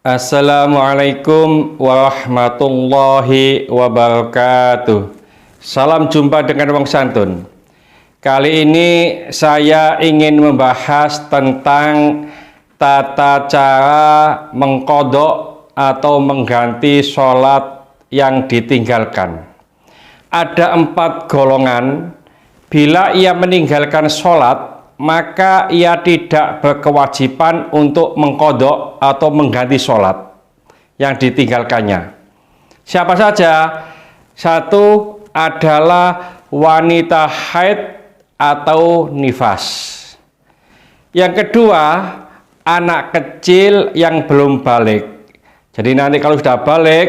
Assalamualaikum warahmatullahi wabarakatuh. Salam jumpa dengan Wong Santun. Kali ini saya ingin membahas tentang tata cara mengqadha atau mengganti sholat yang ditinggalkan. Ada 4 golongan. Bila ia meninggalkan sholat, maka ia tidak berkewajiban untuk mengqadha atau mengganti sholat yang ditinggalkannya. Siapa saja? 1 adalah wanita haid atau nifas. Yang kedua, anak kecil yang belum balik. Jadi nanti kalau sudah balik,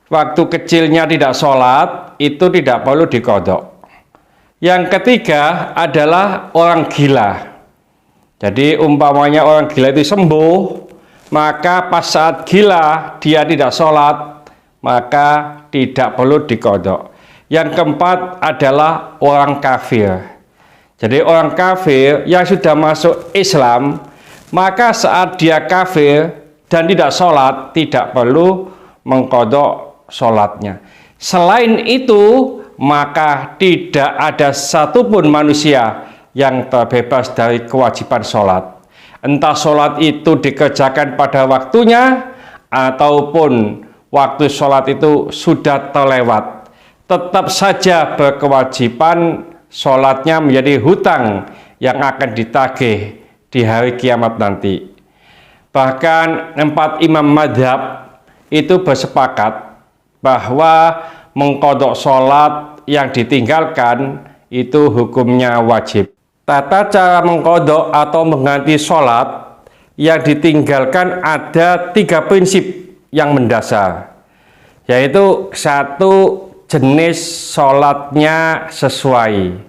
waktu kecilnya tidak sholat, itu tidak perlu diqadha. Yang ketiga adalah orang gila. Jadi umpamanya orang gila itu sembuh, maka pas saat gila dia tidak sholat, maka tidak perlu diqadha. Yang keempat adalah orang kafir. Jadi orang kafir yang sudah masuk Islam, maka saat dia kafir dan tidak sholat, tidak perlu mengqadha sholatnya. Selain itu, maka tidak ada satupun manusia yang terbebas dari kewajiban sholat. Entah sholat itu dikerjakan pada waktunya ataupun waktu sholat itu sudah terlewat, tetap saja berkewajiban sholatnya menjadi hutang yang akan ditagih di hari kiamat nanti. Bahkan 4 imam madhab itu bersepakat bahwa mengqadha sholat yang ditinggalkan itu hukumnya wajib. Tata cara mengqadha atau mengganti sholat yang ditinggalkan ada 3 prinsip yang mendasar, yaitu 1, jenis sholatnya sesuai.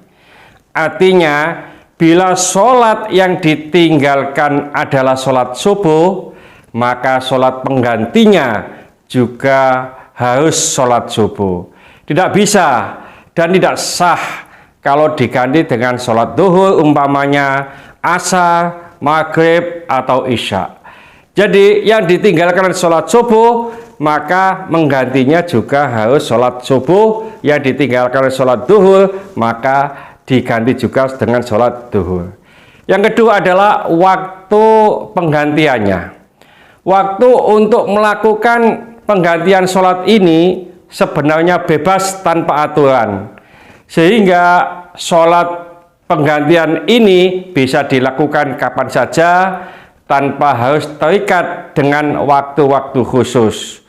Artinya, bila sholat yang ditinggalkan adalah sholat subuh, maka sholat penggantinya juga harus sholat subuh. Tidak bisa dan tidak sah kalau diganti dengan sholat duhur, umpamanya asar, maghrib, atau isya. Jadi yang ditinggalkan sholat subuh, maka menggantinya juga harus sholat subuh. Yang ditinggalkan sholat duhur, maka diganti juga dengan sholat duhur. Yang kedua adalah waktu penggantiannya. Waktu untuk melakukan penggantian sholat ini sebenarnya bebas tanpa aturan, sehingga sholat penggantian ini bisa dilakukan kapan saja tanpa harus terikat dengan waktu-waktu khusus.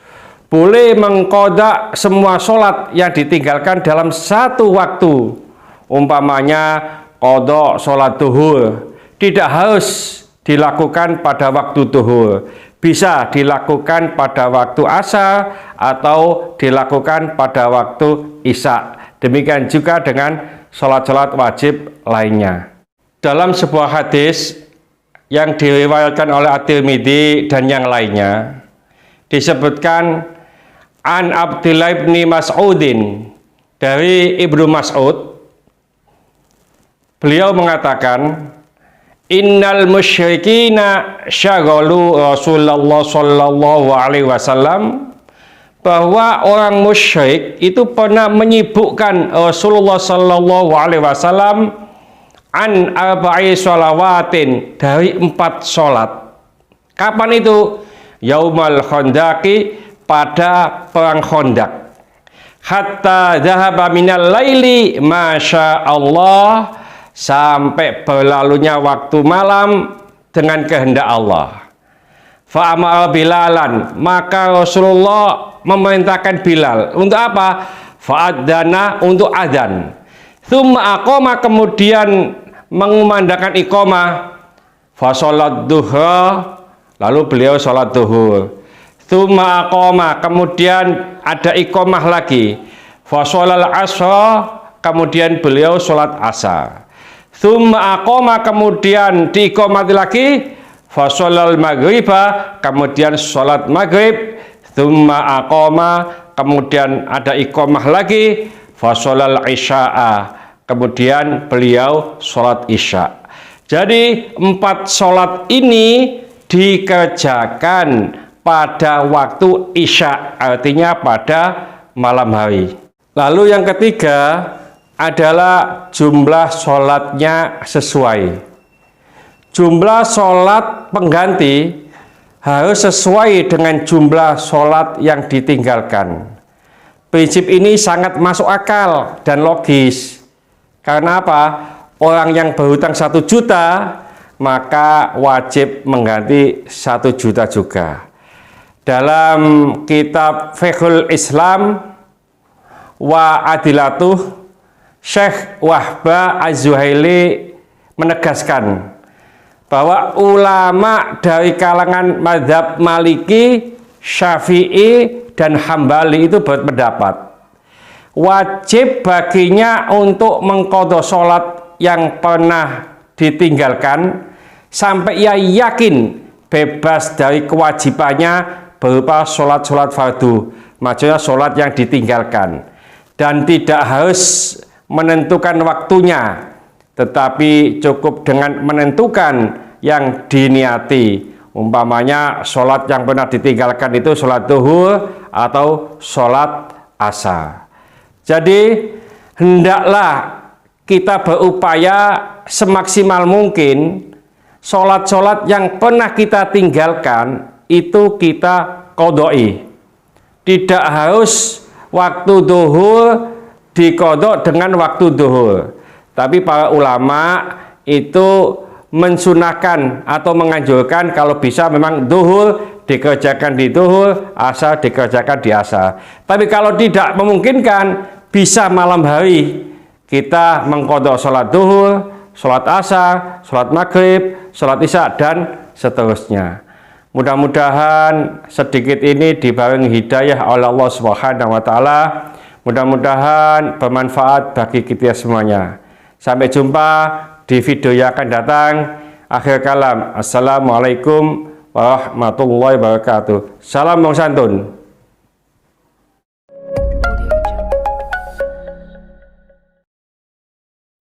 Boleh mengqadha semua sholat yang ditinggalkan dalam satu waktu, umpamanya qadha sholat duhur, tidak harus dilakukan pada waktu duhur, bisa dilakukan pada waktu asar atau dilakukan pada waktu isya. Demikian juga dengan sholat-sholat wajib lainnya. Dalam sebuah hadis yang diriwayatkan oleh At-Tirmidzi dan yang lainnya, disebutkan an Abdullah bin Mas'udin, dari Ibnu Mas'ud, beliau mengatakan, innal musyrikina syaghalu Rasulullah sallallahu alaihi wasallam, bahwa orang musyrik itu pernah menyibukkan Rasulullah sallallahu alaihi wasallam an arba'i sholawatin, dari 4 sholat. Kapan itu? Yaumal Khandaqi, pada perang Khandaq. Hatta dhahaba minal laili masya Allah, sampai berlalunya waktu malam dengan kehendak Allah. Fa'amara Bilalan, maka Rasulullah memerintahkan Bilal untuk apa? Fa'adzana, untuk adzan. Tsumma aqama, kemudian mengumandangkan iqamah. Fa sholat duha, lalu beliau sholat duhur. Tsumma aqama, kemudian ada iqamah lagi. Fa sholal asra, kemudian beliau sholat asar. Tsumma aqama, kemudian diiqamati lagi. Fa sholal maghriba, kemudian sholat maghrib. Tsumma aqama, kemudian ada iqamah lagi. Fa sholal isya'a, kemudian beliau sholat isya. Jadi 4 sholat ini dikerjakan pada waktu Isya, artinya pada malam hari. Lalu yang ketiga adalah jumlah sholatnya sesuai. Jumlah sholat pengganti harus sesuai dengan jumlah sholat yang ditinggalkan. Prinsip ini sangat masuk akal dan logis. Karena apa? Orang yang berhutang 1 juta, maka wajib mengganti 1 juta juga. Dalam kitab Fiqhul Islam wa Adilatuh, Syekh Wahbah Az-Zuhaili menegaskan bahwa ulama dari kalangan mazhab Maliki, Syafi'i, dan Hambali itu berpendapat wajib baginya untuk mengqadha sholat yang pernah ditinggalkan sampai ia yakin bebas dari kewajibannya berupa sholat-sholat fardu, maksudnya sholat yang ditinggalkan, dan tidak harus menentukan waktunya, tetapi cukup dengan menentukan yang diniati. Umpamanya sholat yang pernah ditinggalkan itu sholat duhur atau sholat asar. Jadi hendaklah kita berupaya semaksimal mungkin sholat-sholat yang pernah kita tinggalkan itu kita qodoi. Tidak harus waktu duhur diqodok dengan waktu duhur. Tapi para ulama itu mensunahkan atau menganjurkan kalau bisa memang duhur dikerjakan di duhur, asar dikerjakan di asar. Tapi kalau tidak memungkinkan, bisa malam hari kita mengqadha sholat duhur, sholat asar, sholat maghrib, sholat isya, dan seterusnya. Mudah-mudahan sedikit ini dibarengi hidayah oleh Allah Subhanahu wa Ta'ala. Mudah-mudahan bermanfaat bagi kita semuanya. Sampai jumpa di video yang akan datang. Akhir kalam, assalamualaikum warahmatullahi wabarakatuh. Salam Bang Santun.